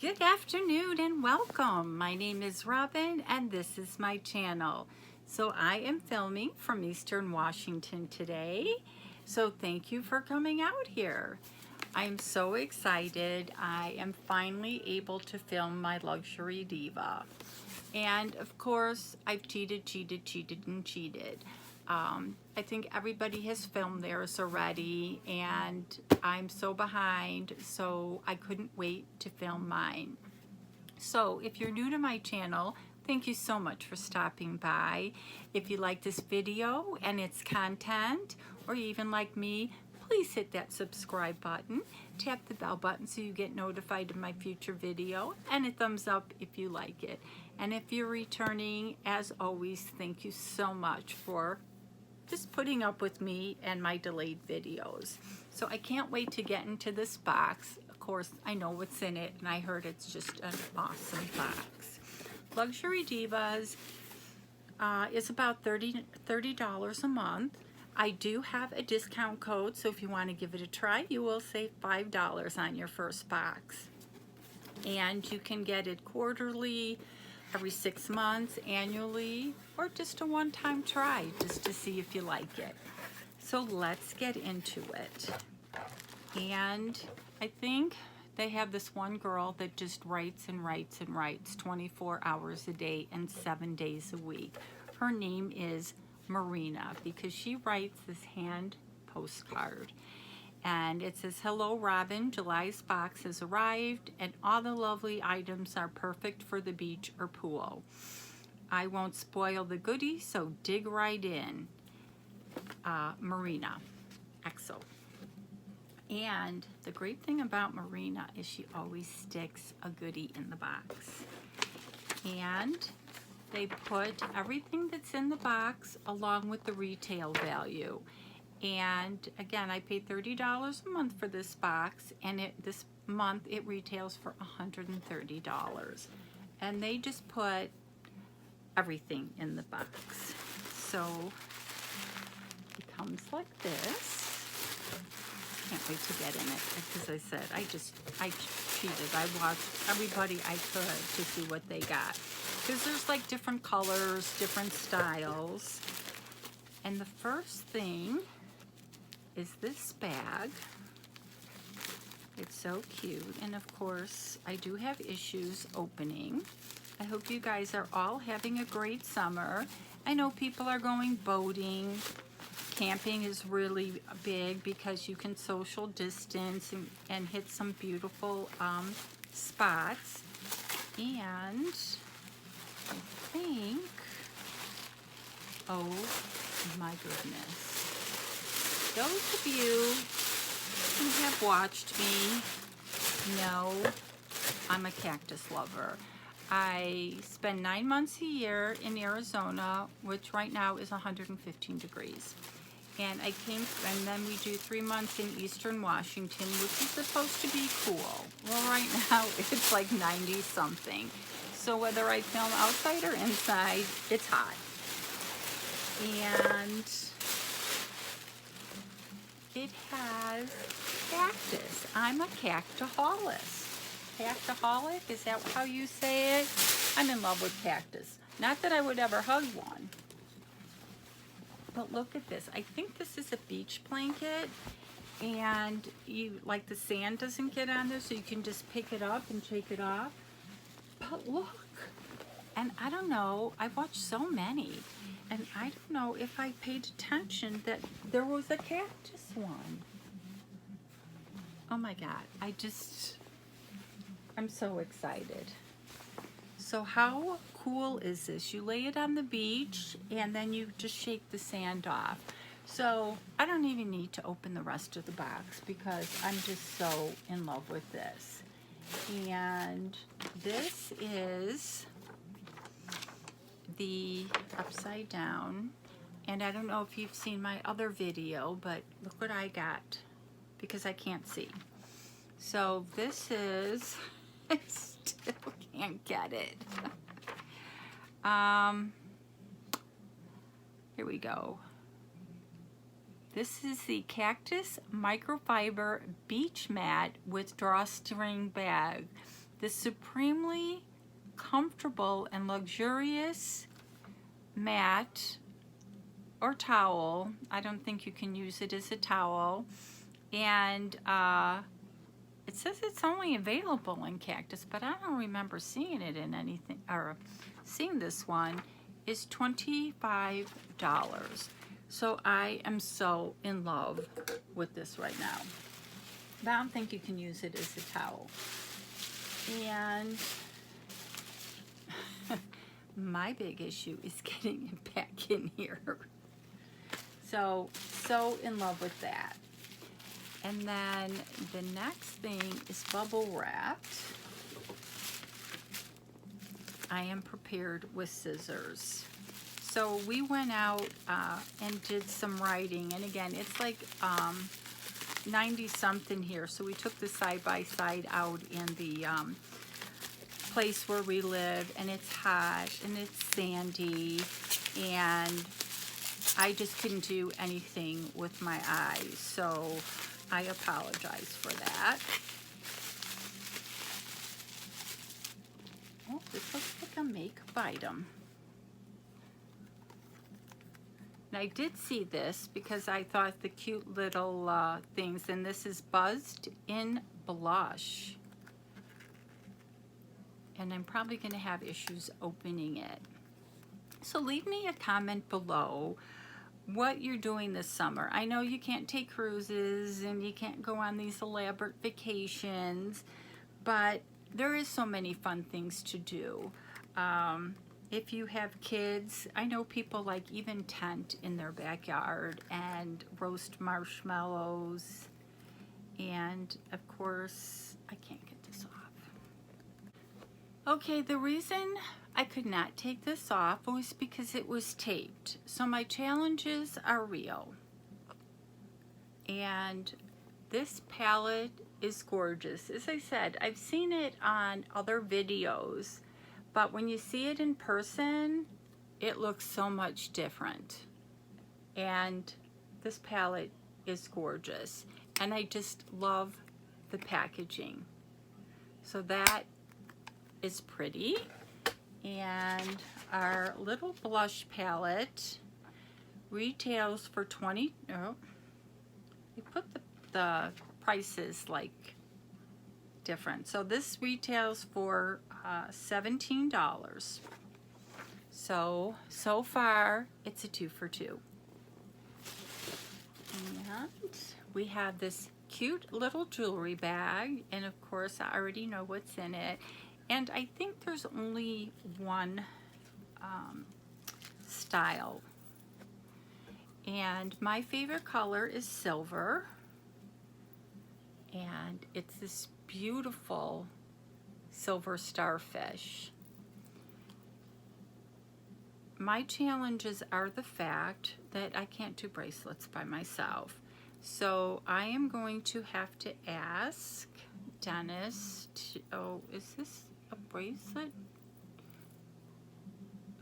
Good afternoon and welcome. My name is Robin and this is my channel. So I am filming from Eastern Washington today. So thank you for coming out here. I'm so excited. I am finally able to film my luxury diva. And of course, I've cheated. I think everybody has filmed theirs already, and I'm so behind, so I couldn't wait to film mine. So if you're new to my channel, thank you so much for stopping by. If you like this video and its content, or you even like me, please hit that subscribe button, tap the bell button so you get notified of my future video, and a thumbs up if you like it. And if you're returning, as always, thank you so much for just putting up with me and my delayed videos. So I can't wait to get into this box. Of course, I know what's in it, and I heard it's just an awesome box. Luxury Divas is about $30 a month. I do have a discount code, so if you want to give it a try, you will save $5 on your first box. And you can get it quarterly, every 6 months, annually, or just a one-time try just to see if you like it. So let's get into it. And I think they have this one girl that just writes and writes and writes 24 hours a day and 7 days a week. Her name is Marina because she writes this hand postcard. And it says, "Hello Robin, July's box has arrived and all the lovely items are perfect for the beach or pool. I won't spoil the goodies, so dig right in. Marina, EXO." And the great thing about Marina is she always sticks a goodie in the box. And they put everything that's in the box along with the retail value. And again, I paid $30 a month for this box, and this month it retails for $130. And they just put everything in the box. So it comes like this. Can't wait to get in it. As I said, I cheated. I watched everybody I could to see what they got. Because there's like different colors, different styles. And the first thing is this bag. It's so cute, and of course I do have issues opening. I hope you guys are all having a great summer. I know people are going boating. Camping is really big because you can social distance and hit some beautiful spots. And I think, oh my goodness, those of you who have watched me know I'm a cactus lover. I spend 9 months a year in Arizona, which right now is 115 degrees. And and then we do 3 months in Eastern Washington, which is supposed to be cool. Well, right now it's like 90 something. So whether I film outside or inside, it's hot. And it has cactus. I'm a cactaholic. Cactaholic, is that how you say it? I'm in love with cactus. Not that I would ever hug one. But look at this. I think this is a beach blanket. And like the sand doesn't get on there, so you can just pick it up and take it off. But look. And I don't know. I've watched so many. And I don't know if I paid attention that there was a cactus one. Oh my God, I'm so excited. So how cool is this? You lay it on the beach and then you just shake the sand off. So I don't even need to open the rest of the box because I'm just so in love with this. And this is the upside down, and I don't know if you've seen my other video, but look what I got because I can't see. So this is I still can't get it. Here we go. This is the Cactus Microfiber Beach Mat with Drawstring Bag. this supremely comfortable and luxurious mat or towel. I don't think you can use it as a towel. And it says it's only available in Cactus, but I don't remember seeing it in anything, or seeing this one, is $25. So I am so in love with this right now. But I don't think you can use it as a towel. And my big issue is getting it back in here. So in love with that. And then the next thing is bubble wrapped. I am prepared with scissors. So we went out and did some writing. And again, it's like 90 something here. So we took the side-by-side out in the place where we live, and it's hot and it's sandy, and I just couldn't do anything with my eyes. So I apologize for that. Oh, this looks like a makeup item. And I did see this because I thought the cute little things, and this is Buzzed in Blush. And I'm probably going to have issues opening it. So leave me a comment below what you're doing this summer. I know you can't take cruises and you can't go on these elaborate vacations, but there is so many fun things to do. If you have kids, I know people like even tent in their backyard and roast marshmallows. And of course, I can't get this off. Okay, the reason I could not take this off was because it was taped. So my challenges are real. And this palette is gorgeous. As I said, I've seen it on other videos, but when you see it in person, it looks so much different. And this palette is gorgeous. And I just love the packaging. So that is pretty. And our little blush palette retails for we put the prices like different. So this retails for $17. So far it's a 2 for 2. And we have this cute little jewelry bag, and of course I already know what's in it. And I think there's only one style. And my favorite color is silver. And it's this beautiful silver starfish. My challenges are the fact that I can't do bracelets by myself. So I am going to have to ask Dennis to, oh, is this a bracelet?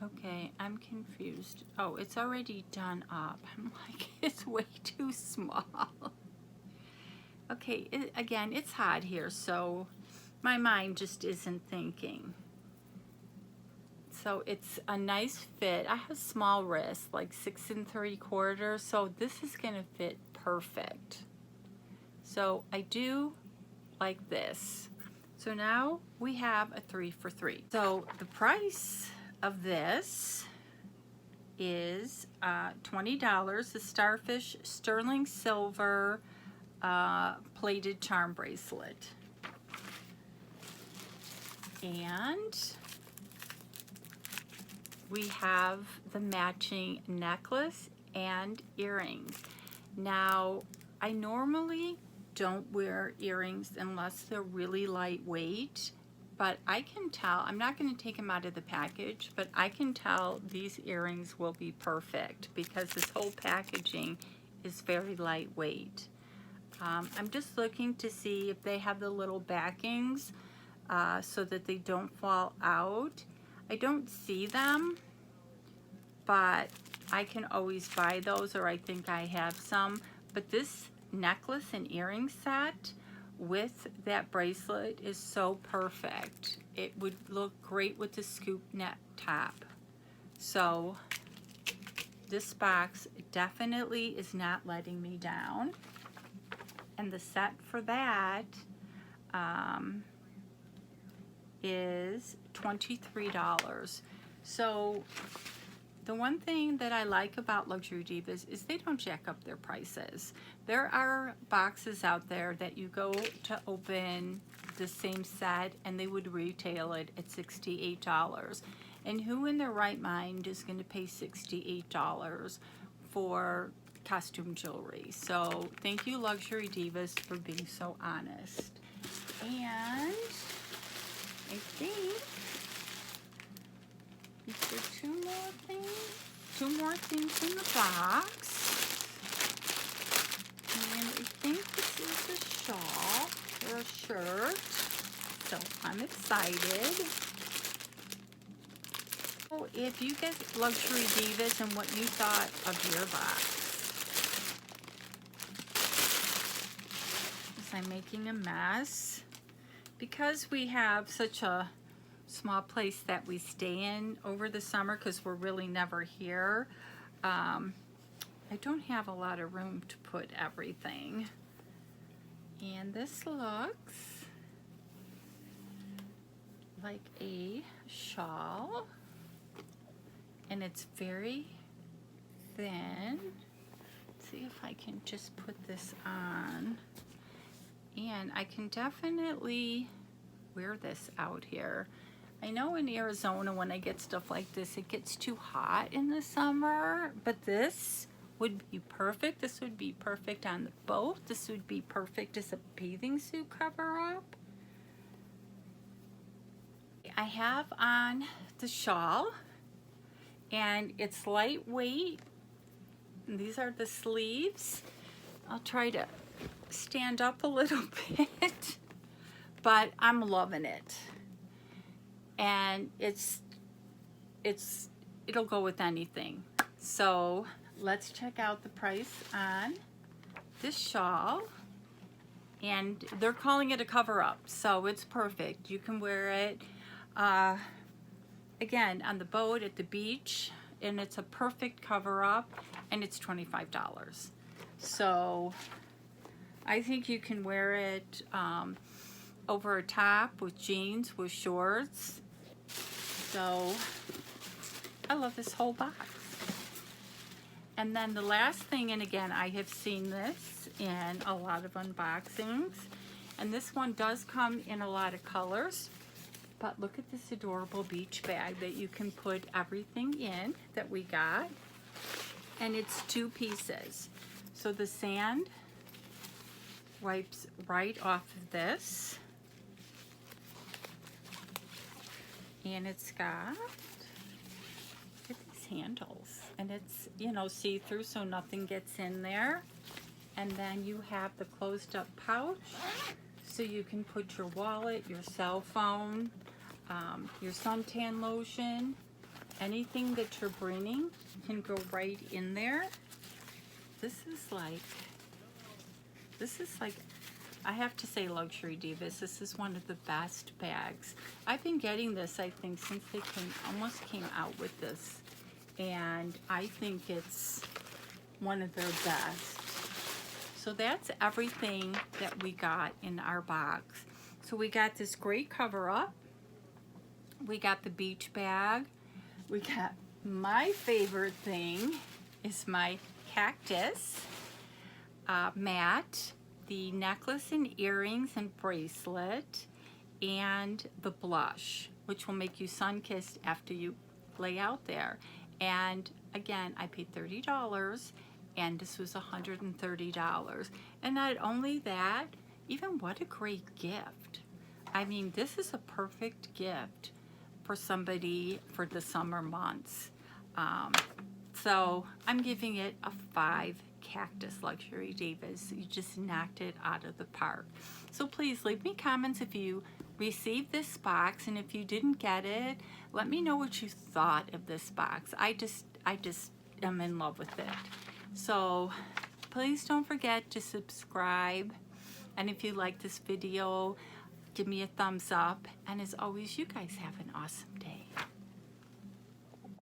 Okay, I'm confused. Oh, it's already done up. I'm like, it's way too small. Okay, again, it's hot here, so my mind just isn't thinking. So it's a nice fit. I have small wrists, like 6 3/4, so this is gonna fit perfect. So I do like this. So now we have a 3 for 3. So the price of this is $20, the Starfish Sterling Silver plated charm bracelet. And we have the matching necklace and earrings. Now, I normally don't wear earrings unless they're really lightweight, but I can tell, I'm not going to take them out of the package, but I can tell these earrings will be perfect because this whole packaging is very lightweight. I'm just looking to see if they have the little backings so that they don't fall out. I don't see them, but I can always buy those, or I think I have some. But this necklace and earring set with that bracelet is so perfect. It would look great with the scoop neck top. So this box definitely is not letting me down. And the set for that is $23. So the one thing that I like about Luxury Divas is they don't jack up their prices. There are boxes out there that you go to open the same set and they would retail it at $68. And who in their right mind is going to pay $68 for costume jewelry? So thank you, Luxury Divas, for being so honest. And I think there are two more things in the box. And I think this is a shawl or a shirt. So I'm excited. So if you get Luxury Divas and what you thought of your box. I'm making a mess. Because we have such a small place that we stay in over the summer because we're really never here, I don't have a lot of room to put everything. And this looks like a shawl, and it's very thin. Let's see if I can just put this on. And I can definitely wear this out here. I know in Arizona when I get stuff like this, it gets too hot in the summer, but this would be perfect. This would be perfect on the boat. This would be perfect as a bathing suit cover up. I have on the shawl, and it's lightweight. And these are the sleeves. I'll try to stand up a little bit, but I'm loving it. And it'll go with anything. So let's check out the price on this shawl. And they're calling it a cover-up, so it's perfect. You can wear it again on the boat, at the beach, and it's a perfect cover-up, and it's $25. So I think you can wear it over a top with jeans, with shorts. So I love this whole box. And then the last thing, and again, I have seen this in a lot of unboxings, and this one does come in a lot of colors, but look at this adorable beach bag that you can put everything in that we got. And it's 2 pieces. So the sand wipes right off of this. And it's got, look at these handles. And it's, you know, see-through so nothing gets in there. And then you have the closed up pouch. So you can put your wallet, your cell phone, your suntan lotion, anything that you're bringing can go right in there. This is like, I have to say, Luxury Divas, this is one of the best bags. I've been getting this, I think, since they almost came out with this. And I think it's one of their best. So that's everything that we got in our box. So we got this great cover-up. We got the beach bag. We got my favorite thing is my Cactus mat, the necklace and earrings and bracelet, and the blush, which will make you sun-kissed after you lay out there. And again, I paid $30, and this was $130. And not only that, even what a great gift. I mean, this is a perfect gift for somebody for the summer months. So I'm giving it a 5 Cactus, Luxury Divas. You just knocked it out of the park. So please leave me comments if you received this box, and if you didn't get it, let me know what you thought of this box. I just am in love with it. So please don't forget to subscribe And if you like this video, give me a thumbs up. And as always, you guys have an awesome day.